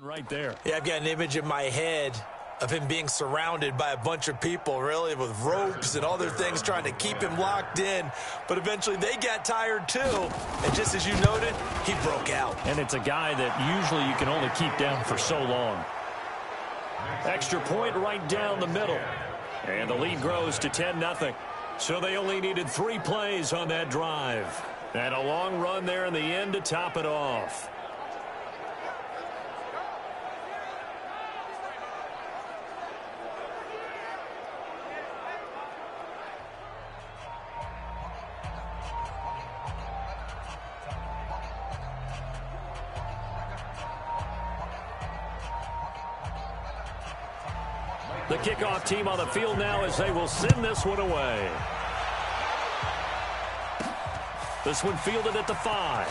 Right there. Yeah, I've got an image in my head of him being surrounded by a bunch of people, really, with ropes and other things trying to keep him locked in. But eventually they got tired too. And just as you noted, he broke out. And it's a guy that usually you can only keep down for so long. Extra point right down the middle. And the lead grows to 10-0. So they only needed 3 plays on that drive. And a long run there in the end to top it off. The kickoff team on the field now as they will send this one away. This one fielded at the 5.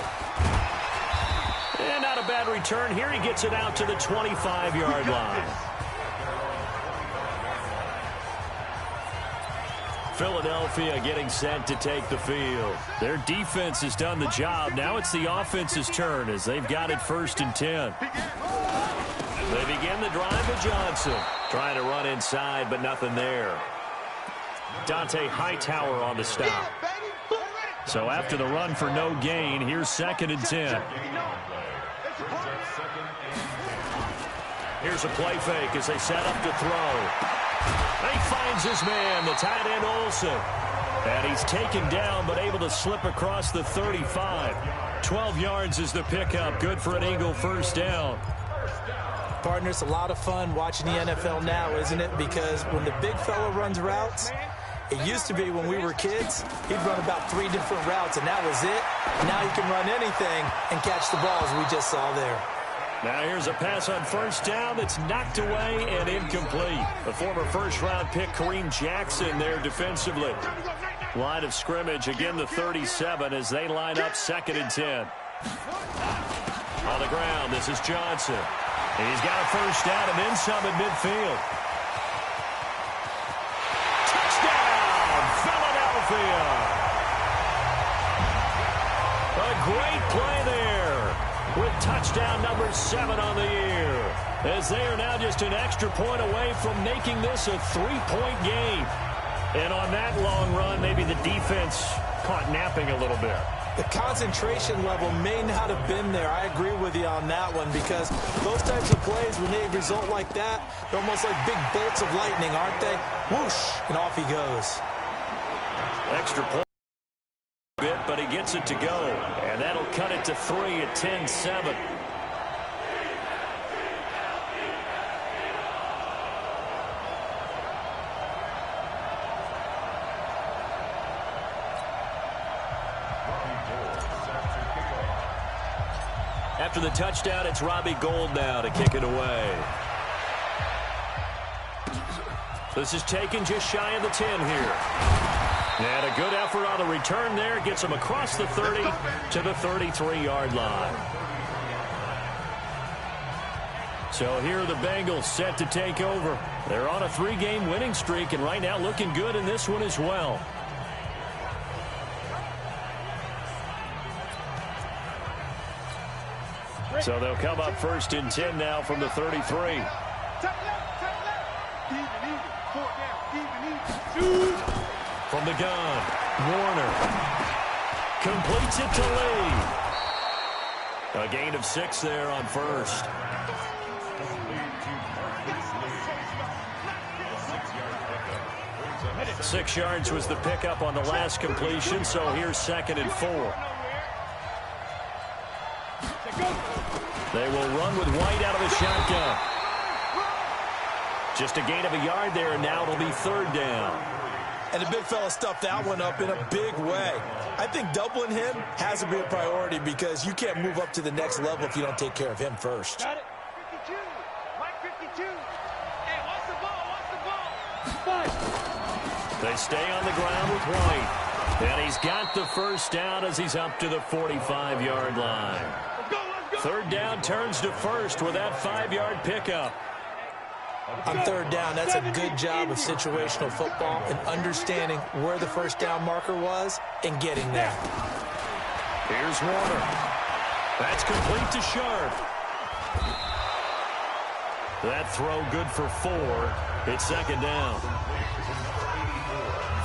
And not a bad return here. He gets it out to the 25-yard line. Philadelphia getting set to take the field. Their defense has done the job. Now it's the offense's turn as they've got it 1st and 10. They begin the drive with Johnson. Trying to run inside, but nothing there. Dante Hightower on the stop. So after the run for no gain, here's 2nd and 10. Here's a play fake as they set up to throw. He finds his man, the tight end Olsen. And he's taken down, but able to slip across the 35. 12 yards is the pickup. Good for an Eagle 1st down. Partner, it's a lot of fun watching the NFL now, isn't it? Because when the big fella runs routes, it used to be when we were kids, he'd run about 3 different routes, and that was it. Now he can run anything and catch the balls we just saw there. Now here's a pass on 1st down that's knocked away and incomplete. The former 1st-round pick, Kareem Jackson, there defensively. Line of scrimmage, again the 37 as they line up 2nd and 10. On the ground, this is Johnson. He's got a 1st down and then some at midfield. Touchdown, Philadelphia! A great play there with touchdown number 7 on the year. As they are now just an extra point away from making this a 3-point game. And on that long run, maybe the defense caught napping a little bit. The concentration level may not have been there. I agree with you on that one because those types of plays, when they result like that, they're almost like big bolts of lightning, aren't they? Whoosh, and off he goes. Extra point bit, but he gets it to go. And that'll cut it to 3 at 10-7. After the touchdown, it's Robbie Gould now to kick it away. This is taken just shy of the 10 here. And a good effort on the return there. Gets him across the 30 to the 33-yard line. So here are the Bengals set to take over. They're on a 3-game winning streak, and right now looking good in this one as well. So they'll come up 1st and 10 now from the 33. From the gun, Warner completes it to Lee. A gain of 6 there on 1st. Six yards was the pickup on the last completion, so here's 2nd and 4. They will run with White out of the shotgun. Just a gain of a yard there, and now it'll be 3rd down. And the big fella stuffed that one up in a big way. I think doubling him has to be a priority because you can't move up to the next level if you don't take care of him first. Got it. 52. Mike 52. Hey, what's the ball? They stay on the ground with White. And he's got the 1st down as he's up to the 45-yard line. 3rd down turns to 1st with that 5-yard pickup. On 3rd down, that's a good job of situational football and understanding where the 1st down marker was and getting there. Here's Warner. That's complete to Sharp. That throw good for 4. It's second down.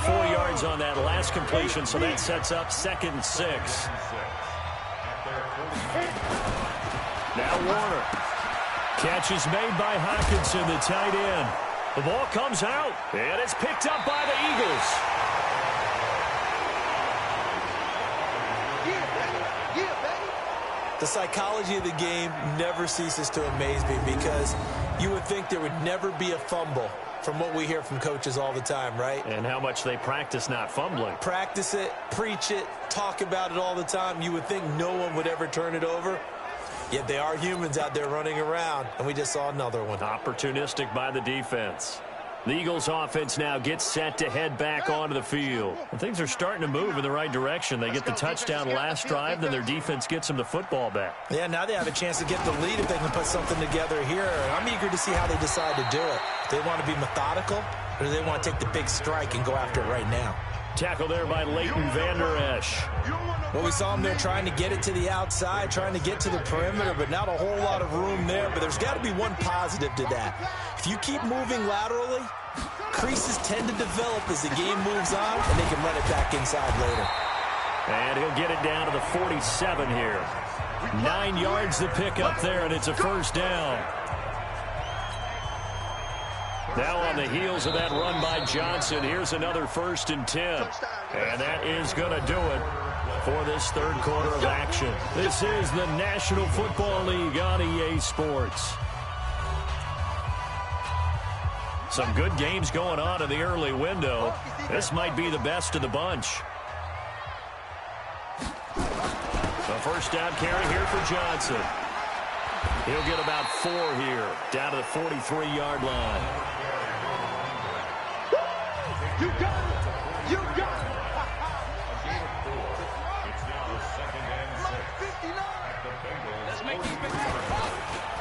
4 yards on that last completion, so that sets up 2nd and 6. Now Warner. Catch is made by Hockenson, the tight end. The ball comes out, and it's picked up by the Eagles. The psychology of the game never ceases to amaze me because you would think there would never be a fumble from what we hear from coaches all the time, right? And how much they practice not fumbling. Practice it, preach it, talk about it all the time. You would think no one would ever turn it over. Yet they are humans out there running around, and we just saw another one. Opportunistic by the defense. The Eagles offense now gets set to head back onto the field. And things are starting to move in the right direction. They get the touchdown last drive, then their defense gets them the football back. Yeah, now they have a chance to get the lead if they can put something together here. I'm eager to see how they decide to do it. Do they want to be methodical, or do they want to take the big strike and go after it right now? Tackle there by Leighton Vander Esch. Well, we saw him there trying to get it to the outside, trying to get to the perimeter, but not a whole lot of room there. But there's got to be one positive to that. If you keep moving laterally, creases tend to develop as the game moves on, and they can run it back inside later. And he'll get it down to the 47 here. 9 yards to pick up there, and it's a first down. Now on the heels of that run by Johnson, here's another 1st and 10. And that is going to do it for this third quarter of action. This is the National Football League on EA Sports. Some good games going on in the early window. This might be the best of the bunch. The first down carry here for Johnson. He'll get about 4 here, down to the 43-yard line. You got it! You got it!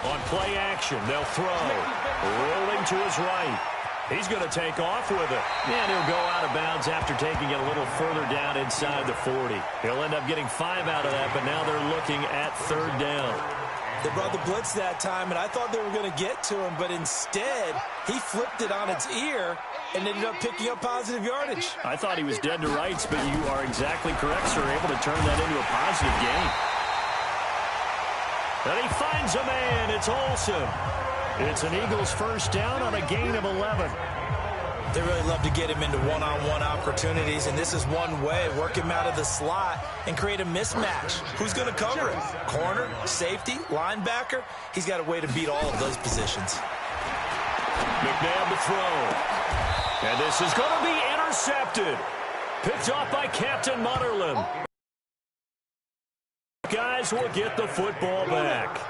On play action, they'll throw. Rolling to his right. He's going to take off with it. And he'll go out of bounds after taking it a little further down inside the 40. He'll end up getting 5 out of that, but now they're looking at 3rd down. They brought the blitz that time, and I thought they were going to get to him, but instead, he flipped it on its ear and ended up picking up positive yardage. I thought he was dead to rights, but you are exactly correct, sir. Able to turn that into a positive gain. And he finds a man. It's Olsen. It's an Eagles first down on a gain of 11. They really love to get him into one-on-one opportunities, and this is one way. Work him out of the slot and create a mismatch. Who's going to cover it? Corner, safety, linebacker? He's got a way to beat all of those positions. McNabb to throw. And this is going to be intercepted. Picked off by Captain Mutterland. Guys will get the football back.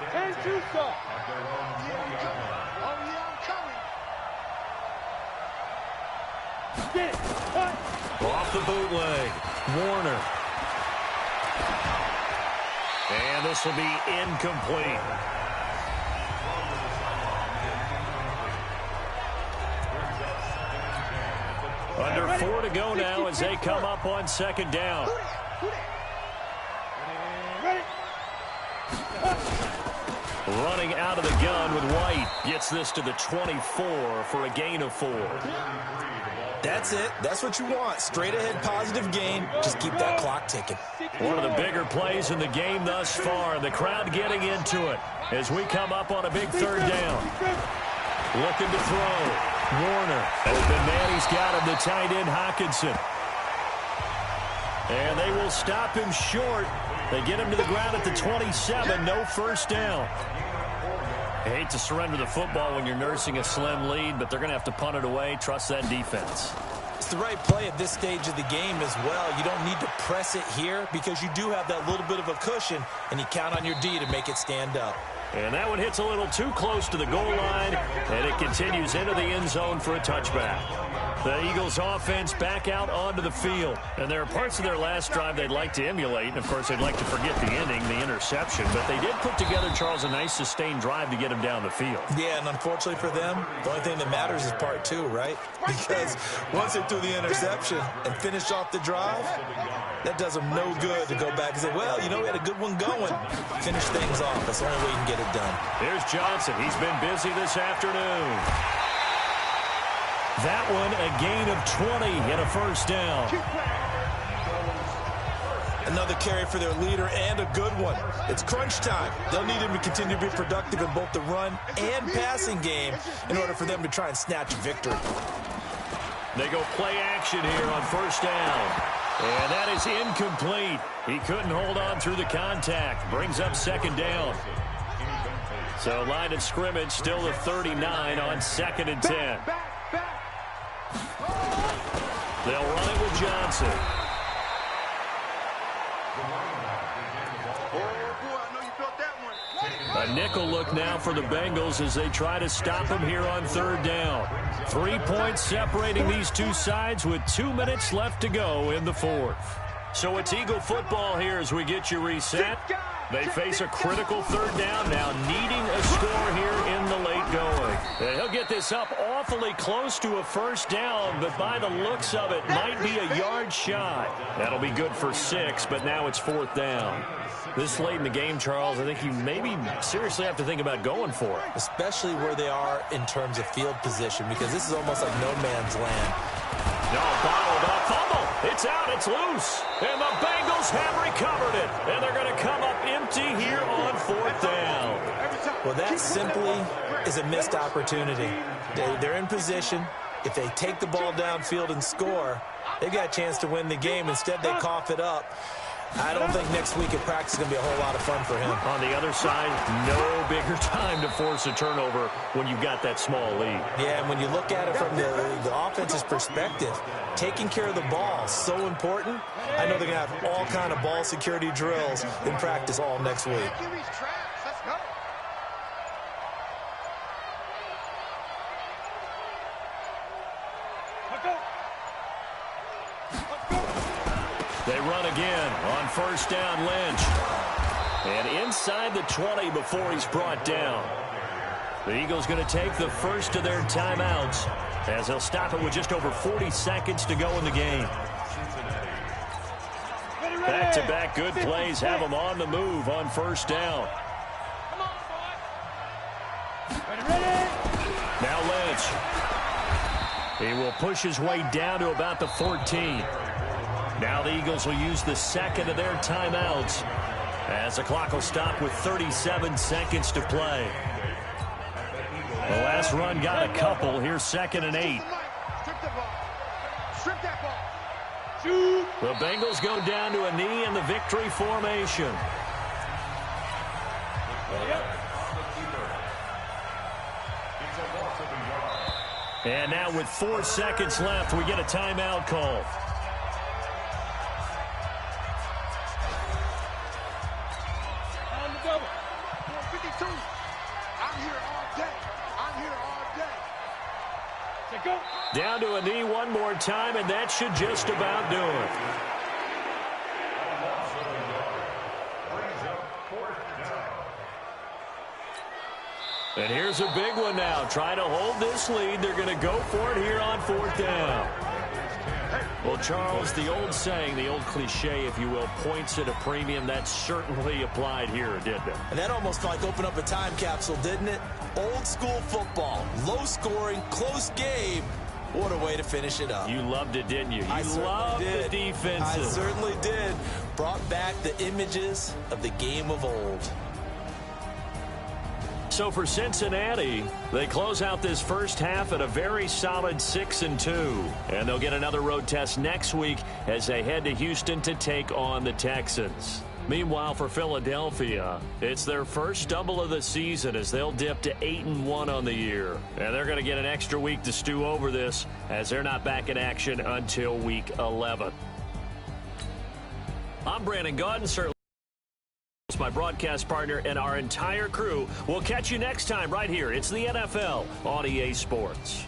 Off the bootleg. Warner. And this will be incomplete. Under 4 to go now as they come up on 2nd down. Running out of the gun with White. Gets this to the 24 for a gain of 4. That's it. That's what you want. Straight ahead positive gain. Just keep that clock ticking. One of the bigger plays in the game thus far. The crowd getting into it as we come up on a big 3rd down. Looking to throw. Warner. Open man, he's got him. The tight end, Hockenson. And they will stop him short. They get him to the ground at the 27. No first down. I hate to surrender the football when you're nursing a slim lead, but they're going to have to punt it away. Trust that defense. It's the right play at this stage of the game as well. You don't need to press it here because you do have that little bit of a cushion, and you count on your D to make it stand up. And that one hits a little too close to the goal line, and it continues into the end zone for a touchback. The Eagles offense back out onto the field. And there are parts of their last drive they'd like to emulate. And, of course, they'd like to forget the ending, the interception. But they did put together, Charles, a nice sustained drive to get him down the field. Yeah, and unfortunately for them, the only thing that matters is part 2, right? Because once they threw the interception and finished off the drive, That does them no good to go back and say, well, we had a good one going. Finish things off. That's the only way you can get it done. Here's Johnson. He's been busy this afternoon. That one, a gain of 20 and a first down. Another carry for their leader and a good one. It's crunch time. They'll need him to continue to be productive in both the run and passing game in order for them to try and snatch a victory. They go play action here on first down. And that is incomplete. He couldn't hold on through the contact. Brings up second down. So line of scrimmage still the 39 on 2nd and 10. They'll run it with Johnson. A nickel look now for the Bengals as they try to stop him here on 3rd down. 3 points separating these two sides with 2 minutes left to go in the 4th. So it's Eagle football here as we get you reset. They face a critical 3rd down now, needing a score here in the late going. And he'll get this up awfully close to a first down, but by the looks of it, might be a yard shy. That'll be good for 6, but now it's 4th down. This late in the game, Charles, I think you maybe seriously have to think about going for it. Especially where they are in terms of field position, because this is almost like no man's land. No, bottled up, fumble. It's out, it's loose. And the Bengals have recovered it. And they're going to come up empty here on 4th down. Well, that simply is a missed opportunity. They're in position. If they take the ball downfield and score, they've got a chance to win the game. Instead, they cough it up. I don't think next week at practice is going to be a whole lot of fun for him. On the other side, no bigger time to force a turnover when you've got that small lead. Yeah, and when you look at it from the offense's perspective, taking care of the ball is so important. I know they're going to have all kind of ball security drills in practice all next week. They run again on first down, Lynch. And inside the 20 before he's brought down. The Eagles going to take the first of their timeouts as they'll stop it with just over 40 seconds to go in the game. Back-to-back good plays have them on the move on first down. Now Lynch. He will push his way down to about the 14. Now the Eagles will use the second of their timeouts as the clock will stop with 37 seconds to play. The last run got a couple. Here's 2nd and 8. The Bengals go down to a knee in the victory formation. And now with 4 seconds left, we get a timeout call. Down to a knee one more time, and that should just about do it. And here's a big one now. Trying to hold this lead. They're going to go for it here on 4th down. Well, Charles, the old saying, the old cliche, if you will, points at a premium, that certainly applied here, didn't it? And that almost like opened up a time capsule, didn't it? Old school football, low scoring, close game. What a way to finish it up. You loved it, didn't you? You loved the defenses. I certainly did. Brought back the images of the game of old. So for Cincinnati, they close out this first half at a very solid 6-2. And they'll get another road test next week as they head to Houston to take on the Texans. Meanwhile, for Philadelphia, it's their first stumble of the season as they'll dip to 8-1 on the year. And they're going to get an extra week to stew over this as they're not back in action until week 11. I'm Brandon Gaudin, sir. My broadcast partner and our entire crew. We'll catch you next time right here. It's the NFL on EA Sports.